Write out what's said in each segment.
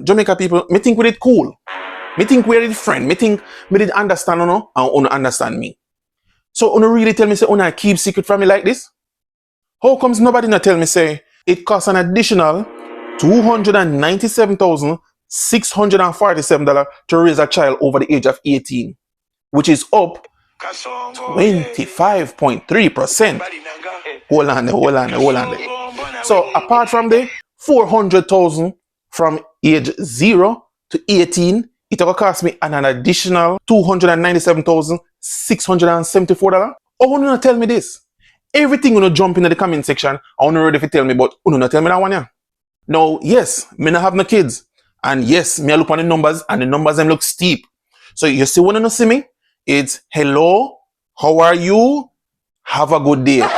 Jamaica people, me think we did cool. Me think we did friend. Me think me did understand, and understand me. So, really tell me, say, keep secret from me like this? How comes nobody not tell me, say, it costs an additional $297,647 to raise a child over the age of 18, which is up 25.3%. Hold on there. So, apart from the 400,000 from age 0 to 18, it will cost me an additional $297,674. Oh, you not tell me this. Everything you jump into the comment section, I want ready to tell me, but you not tell me that one, yeah. Now, yes, me not have no kids. And yes, me look on the numbers, and the numbers them look steep. So you see when you see me, it's hello, how are you? Have a good day.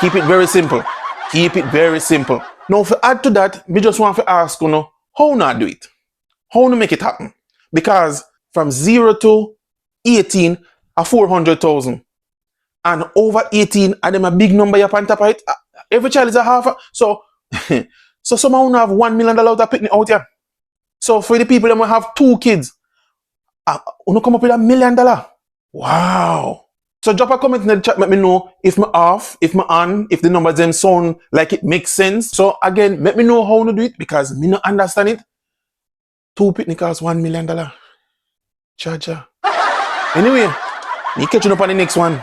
Keep it very simple. Keep it very simple. Now, to add to that, me just want to ask you, how not do it? How to make it happen? Because from 0 to 18 are 400,000. And over 18 are them a big number you on top of it. Every child is a half. So, so someone have $1 million out of picnic out here. So for the people that will have 2 kids, you come up with $1 million. Wow. So drop a comment in the chat, let me know if me off, if me on, if the numbers them sound like it makes sense. So again, let me know how to do it because me not understand it. 2 picnic costs $1 million. Cha. Anyway, me catch you up on the next one.